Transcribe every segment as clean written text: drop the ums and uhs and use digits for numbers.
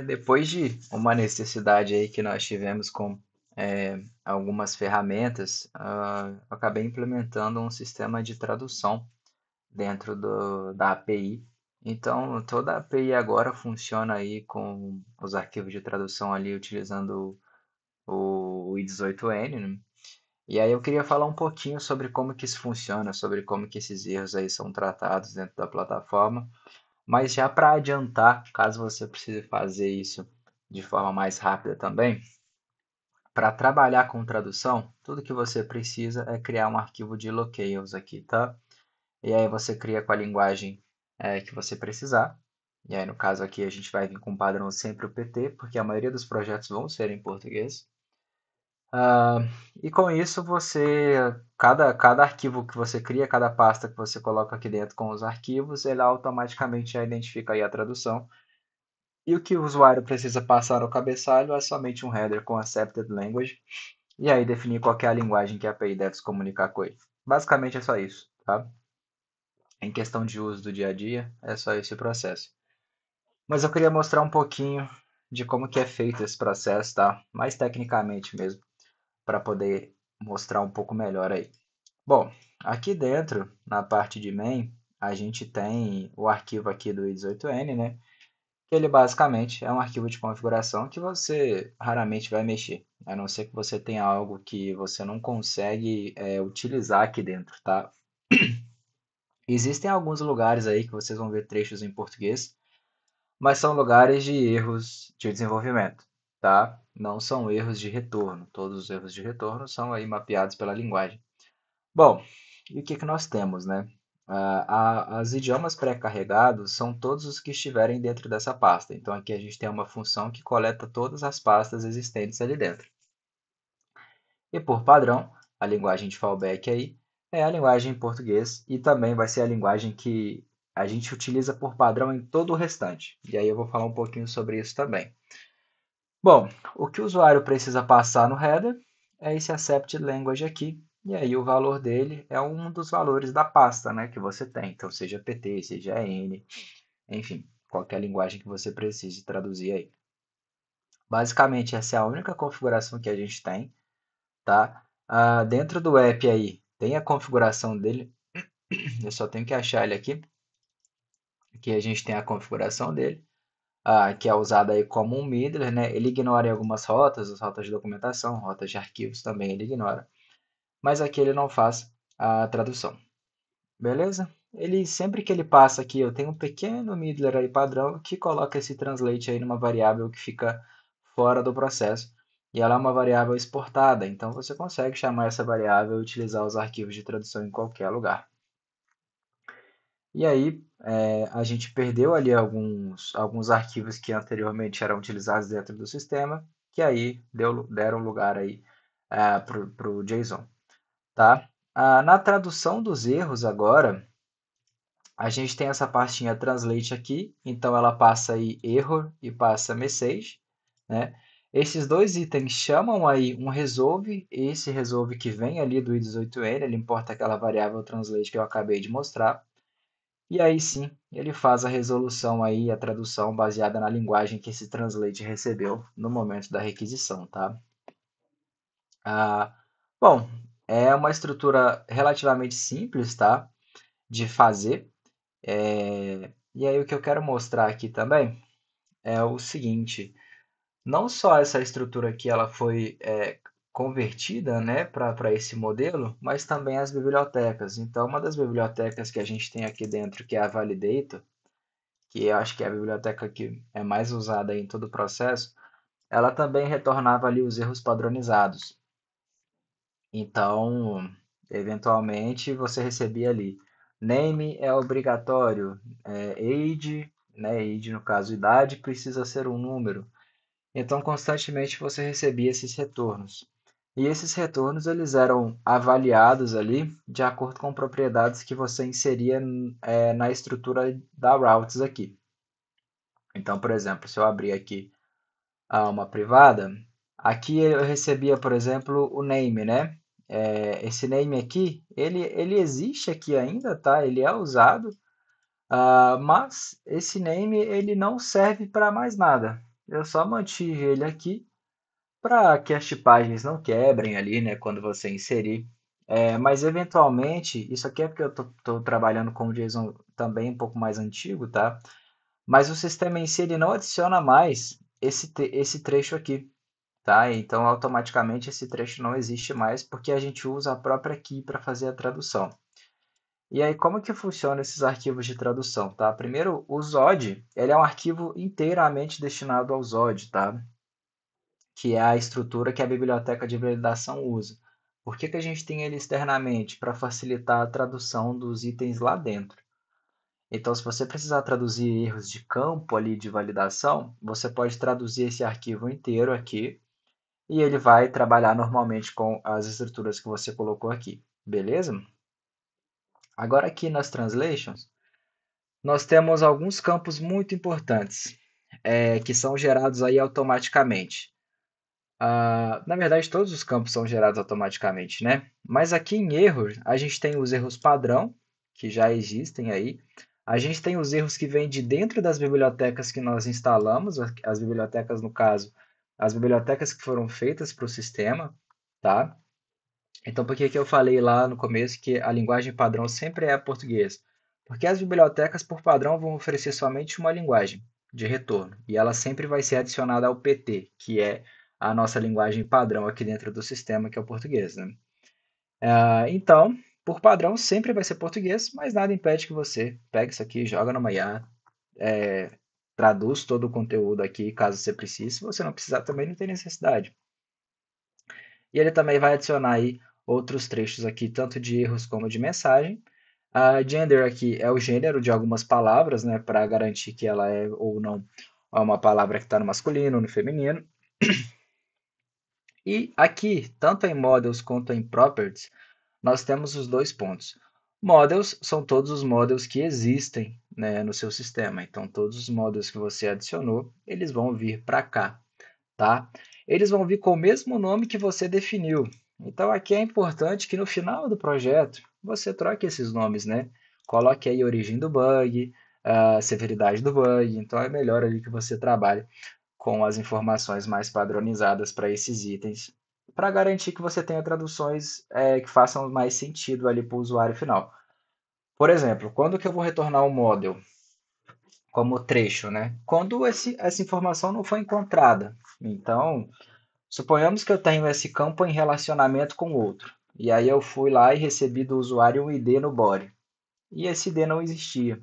Depois de uma necessidade aí que nós tivemos com algumas ferramentas, eu acabei implementando um sistema de tradução dentro da API. Então, toda a API agora funciona aí com os arquivos de tradução ali utilizando o i18n, né? E aí eu queria falar um pouquinho sobre como que isso funciona, sobre como que esses erros aí são tratados dentro da plataforma. Mas já para adiantar, caso você precise fazer isso de forma mais rápida também, para trabalhar com tradução, tudo que você precisa é criar um arquivo de locales aqui, tá? E aí você cria com a linguagem que você precisar. E aí no caso aqui a gente vai vir com o padrão sempre o PT, porque a maioria dos projetos vão ser em português. Ah, e com isso cada arquivo que você cria, cada pasta que você coloca aqui dentro com os arquivos, ele automaticamente já identifica aí a tradução. E o que o usuário precisa passar no cabeçalho é somente um header com accepted language e aí definir qual que é a linguagem que a API deve se comunicar com ele. Basicamente é só isso, tá? Em questão de uso do dia a dia, é só esse processo. Mas eu queria mostrar um pouquinho de como que é feito esse processo, tá? Mais tecnicamente mesmo, para poder mostrar um pouco melhor aí. Bom, aqui dentro, na parte de main, a gente tem o arquivo aqui do i18n, né? Que ele basicamente é um arquivo de configuração que você raramente vai mexer, a não ser que você tenha algo que você não consegue utilizar aqui dentro, tá? Existem alguns lugares aí que vocês vão ver trechos em português, mas são lugares de erros de desenvolvimento, tá? Não são erros de retorno. Todos os erros de retorno são aí mapeados pela linguagem. Bom, e o que que nós temos, né? Os idiomas pré-carregados são todos os que estiverem dentro dessa pasta. Então aqui a gente tem uma função que coleta todas as pastas existentes ali dentro. E por padrão, a linguagem de fallback aí é a linguagem em português e também vai ser a linguagem que a gente utiliza por padrão em todo o restante. E aí eu vou falar um pouquinho sobre isso também. Bom, o que o usuário precisa passar no header é esse accept language aqui, e aí o valor dele é um dos valores da pasta, né, que você tem. Então, seja PT, seja N, enfim, qualquer linguagem que você precise traduzir aí. Basicamente, essa é a única configuração que a gente tem, tá? Dentro do app aí, tem a configuração dele, eu só tenho que achar ele aqui. Aqui a gente tem a configuração dele. Que é usado aí como um middler, né? Ele ignora algumas rotas, as rotas de documentação, rotas de arquivos também ele ignora, mas aqui ele não faz a tradução, beleza? Ele sempre que ele passa aqui, eu tenho um pequeno middler aí padrão que coloca esse translate aí numa variável que fica fora do processo e ela é uma variável exportada, então você consegue chamar essa variável e utilizar os arquivos de tradução em qualquer lugar. E aí, a gente perdeu ali alguns arquivos que anteriormente eram utilizados dentro do sistema, que aí deram lugar aí para o JSON, tá? Na tradução dos erros agora, a gente tem essa pastinha translate aqui, então ela passa aí error e passa message, né? Esses dois itens chamam aí um resolve, esse resolve que vem ali do i18n, ele importa aquela variável translate que eu acabei de mostrar. E aí sim, ele faz a resolução aí, a tradução baseada na linguagem que esse translate recebeu no momento da requisição, tá? Ah, bom, é uma estrutura relativamente simples, tá? De fazer. E aí o que eu quero mostrar aqui também é o seguinte, não só essa estrutura aqui ela foi convertida, né, para esse modelo, mas também as bibliotecas. Então, uma das bibliotecas que a gente tem aqui dentro, que é a Validator, que eu acho que é a biblioteca que é mais usada em todo o processo, ela também retornava ali os erros padronizados. Então, eventualmente, você recebia ali, name é obrigatório, age, né, age no caso idade, precisa ser um número. Então, constantemente você recebia esses retornos. E esses retornos eles eram avaliados ali de acordo com propriedades que você inseria na estrutura da routes aqui. Então, por exemplo, se eu abrir aqui uma privada, aqui eu recebia, por exemplo, o name, né? Esse name aqui, ele existe aqui ainda, tá? Ele é usado, mas esse name ele não serve para mais nada. Eu só mantive ele aqui para que as tipagens não quebrem ali, né, quando você inserir. Mas eventualmente, isso aqui é porque eu tô trabalhando com o JSON também um pouco mais antigo, tá? Mas o sistema em si ele não adiciona mais esse trecho aqui, tá? Então automaticamente esse trecho não existe mais porque a gente usa a própria key para fazer a tradução. E aí como que funciona esses arquivos de tradução, tá? Primeiro, o Zod, ele é um arquivo inteiramente destinado ao Zod, tá? Que é a estrutura que a biblioteca de validação usa. Por que que a gente tem ele externamente? Para facilitar a tradução dos itens lá dentro. Então, se você precisar traduzir erros de campo ali de validação, você pode traduzir esse arquivo inteiro aqui e ele vai trabalhar normalmente com as estruturas que você colocou aqui, beleza? Agora aqui nas translations, nós temos alguns campos muito importantes, que são gerados aí automaticamente. Na verdade, todos os campos são gerados automaticamente, né? Mas aqui em erros, a gente tem os erros padrão, que já existem aí. A gente tem os erros que vêm de dentro das bibliotecas que nós instalamos, as bibliotecas, no caso, as bibliotecas que foram feitas para o sistema, tá? Então, por que que eu falei lá no começo que a linguagem padrão sempre é português? Porque as bibliotecas, por padrão, vão oferecer somente uma linguagem de retorno, e ela sempre vai ser adicionada ao PT, que é a nossa linguagem padrão aqui dentro do sistema, que é o português, né? Então, por padrão, sempre vai ser português, mas nada impede que você pegue isso aqui, joga numa IA, traduz todo o conteúdo aqui, caso você precise. Se você não precisar, também não tem necessidade. E ele também vai adicionar aí outros trechos aqui, tanto de erros como de mensagem. A gender aqui é o gênero de algumas palavras, né, para garantir que ela é ou não uma palavra que está no masculino ou no feminino. E aqui, tanto em models quanto em properties, nós temos os dois pontos. Models são todos os models que existem, né, no seu sistema. Então, todos os models que você adicionou, eles vão vir para cá, tá? Eles vão vir com o mesmo nome que você definiu. Então, aqui é importante que no final do projeto você troque esses nomes, né? Coloque aí a origem do bug, a severidade do bug. Então, é melhor ali que você trabalhe com as informações mais padronizadas para esses itens, para garantir que você tenha traduções que façam mais sentido ali para o usuário final. Por exemplo, quando que eu vou retornar um model como trecho, né? Quando essa informação não foi encontrada. Então, suponhamos que eu tenho esse campo em relacionamento com outro. E aí eu fui lá e recebi do usuário um ID no body. E esse ID não existia.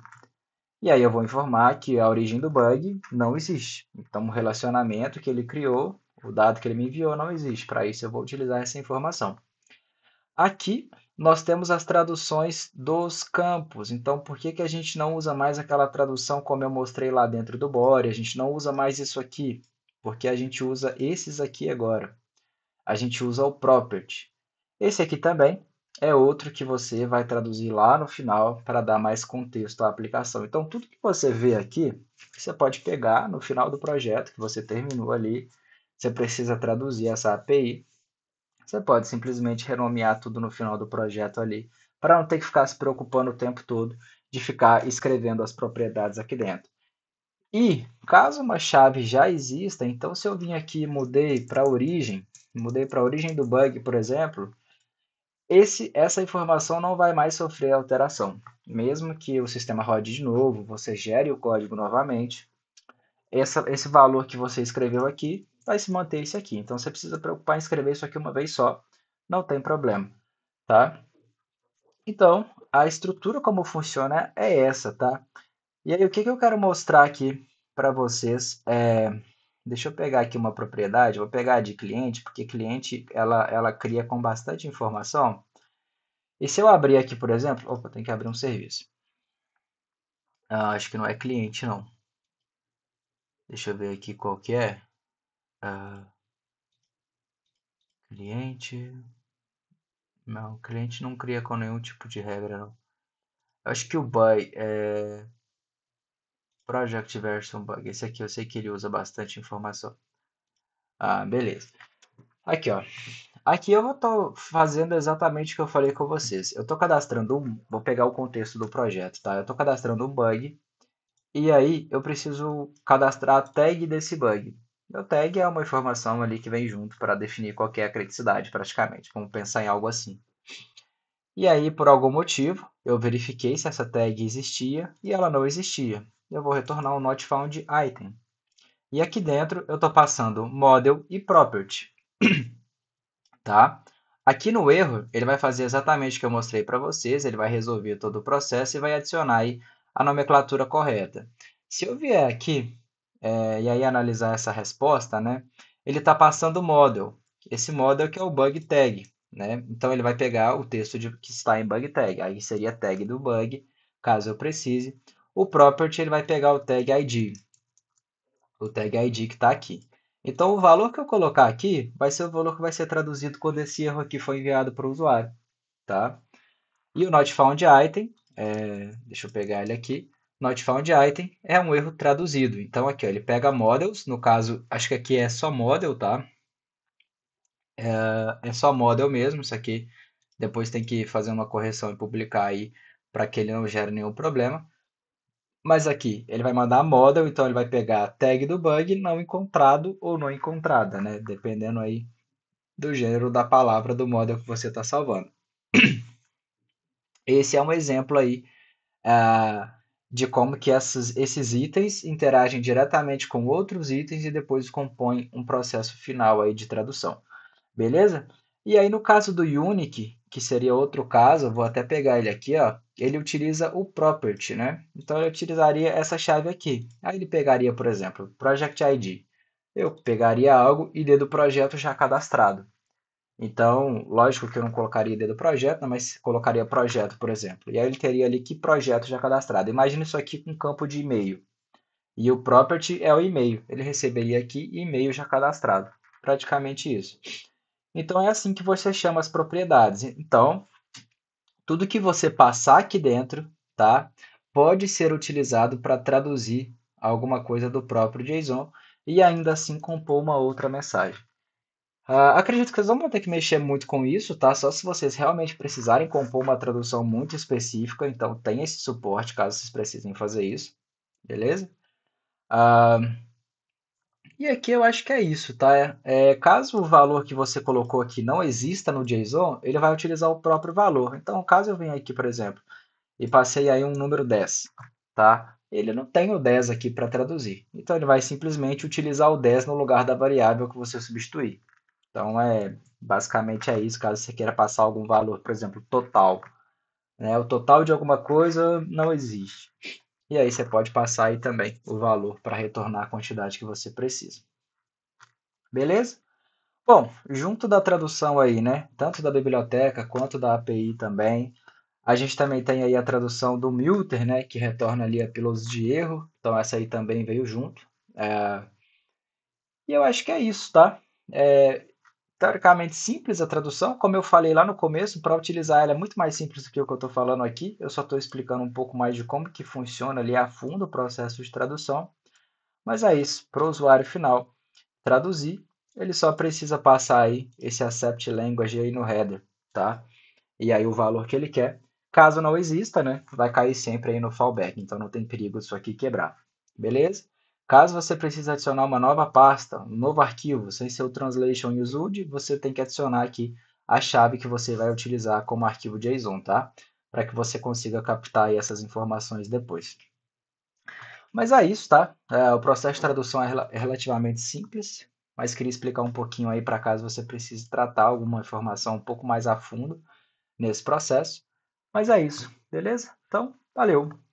E aí eu vou informar que a origem do bug não existe. Então o relacionamento que ele criou, o dado que ele me enviou não existe. Para isso eu vou utilizar essa informação. Aqui nós temos as traduções dos campos. Então por que que a gente não usa mais aquela tradução como eu mostrei lá dentro do body? A gente não usa mais isso aqui, porque a gente usa esses aqui agora. A gente usa o property. Esse aqui também é outro que você vai traduzir lá no final para dar mais contexto à aplicação. Então, tudo que você vê aqui, você pode pegar no final do projeto que você terminou ali. Você precisa traduzir essa API. Você pode simplesmente renomear tudo no final do projeto ali, para não ter que ficar se preocupando o tempo todo de ficar escrevendo as propriedades aqui dentro. E caso uma chave já exista, então se eu vim aqui e mudei para a origem do bug, por exemplo, essa informação não vai mais sofrer alteração. Mesmo que o sistema rode de novo, você gere o código novamente, esse valor que você escreveu aqui vai se manter esse aqui. Então você precisa preocupar em escrever isso aqui uma vez só, não tem problema, tá? Então, a estrutura como funciona é essa, tá? E aí, o que que eu quero mostrar aqui para vocês deixa eu pegar aqui uma propriedade, vou pegar a de cliente, porque cliente ela cria com bastante informação. E se eu abrir aqui, por exemplo, opa, tem que abrir um serviço. Acho que não é cliente, não. Deixa eu ver aqui qual que é. Ah, cliente. Não, cliente não cria com nenhum tipo de regra, não. Acho que o by é Project Version Bug. Esse aqui eu sei que ele usa bastante informação. Beleza. Aqui, ó. Aqui eu estou fazendo exatamente o que eu falei com vocês. Eu estou cadastrando vou pegar o contexto do projeto, tá? Eu estou cadastrando um bug E aí eu preciso cadastrar a tag desse bug. O tag é uma informação ali que vem junto para definir qual que é a criticidade, praticamente. Vamos pensar em algo assim. E aí, por algum motivo, eu verifiquei se essa tag existia e ela não existia. Eu vou retornar um not found item. E aqui dentro eu estou passando model e property, tá? Aqui no erro, ele vai fazer exatamente o que eu mostrei para vocês, ele vai resolver todo o processo e vai adicionar aí a nomenclatura correta. Se eu vier aqui e aí analisar essa resposta, né, ele está passando o model. Esse model que é o bug tag, né? Então ele vai pegar o texto que está em bug tag, aí seria a tag do bug, caso eu precise. O property ele vai pegar o tag ID que está aqui. Então, o valor que eu colocar aqui vai ser o valor que vai ser traduzido quando esse erro aqui for enviado para o usuário, tá? E o not found item, deixa eu pegar ele aqui, not found item é um erro traduzido. Então, aqui ó, ele pega models, no caso, acho que aqui é só model, tá? É só model mesmo, isso aqui depois tem que fazer uma correção e publicar aí para que ele não gere nenhum problema. Mas aqui, ele vai mandar model, então ele vai pegar a tag do bug não encontrado ou não encontrada, né? Dependendo aí do gênero da palavra do model que você está salvando. Esse é um exemplo aí de como que esses itens interagem diretamente com outros itens e depois compõem um processo final aí de tradução. Beleza? E aí no caso do Unique, que seria outro caso, eu vou até pegar ele aqui, ó, ele utiliza o property, né? Então eu utilizaria essa chave aqui. Aí ele pegaria, por exemplo, project ID. Eu pegaria algo ID do projeto já cadastrado. Então, lógico que eu não colocaria ID do projeto, né, mas colocaria projeto, por exemplo. E aí ele teria ali que projeto já cadastrado. Imagina isso aqui com campo de e-mail. E o property é o e-mail. Ele receberia aqui e-mail já cadastrado. Praticamente isso. Então é assim que você chama as propriedades. Então, tudo que você passar aqui dentro, tá? Pode ser utilizado para traduzir alguma coisa do próprio JSON e ainda assim compor uma outra mensagem. Acredito que vocês não vão ter que mexer muito com isso, tá? Só se vocês realmente precisarem compor uma tradução muito específica, então tem esse suporte caso vocês precisem fazer isso, beleza? Ah, E aqui eu acho que é isso, tá? Caso o valor que você colocou aqui não exista no JSON, ele vai utilizar o próprio valor. Então, caso eu venha aqui, por exemplo, e passei aí um número 10, tá? Ele não tem o 10 aqui para traduzir. Então, ele vai simplesmente utilizar o 10 no lugar da variável que você substituir. Então, basicamente é isso, caso você queira passar algum valor, por exemplo, total, né? O total de alguma coisa não existe. E aí você pode passar aí também o valor para retornar a quantidade que você precisa. Beleza? Bom, junto da tradução aí, né, tanto da biblioteca quanto da API também, a gente também tem aí a tradução do Muter, né, que retorna ali a pilotos de erro, então essa aí também veio junto. É, E eu acho que é isso, tá? É, Teoricamente simples a tradução, como eu falei lá no começo, para utilizar ela é muito mais simples do que o que eu estou falando aqui, eu só estou explicando um pouco mais de como que funciona ali a fundo o processo de tradução, mas é isso, para o usuário final traduzir, ele só precisa passar aí esse accept language aí no header, tá? E aí o valor que ele quer. Caso não exista, né, vai cair sempre aí no fallback, então não tem perigo disso aqui quebrar. Beleza? Caso você precise adicionar uma nova pasta, um novo arquivo, sem ser o translation used, você tem que adicionar aqui a chave que você vai utilizar como arquivo JSON, tá? Para que você consiga captar aí essas informações depois. Mas é isso, tá? O processo de tradução é relativamente simples, mas queria explicar um pouquinho aí para caso você precise tratar alguma informação um pouco mais a fundo nesse processo. Mas é isso, beleza? Então, valeu!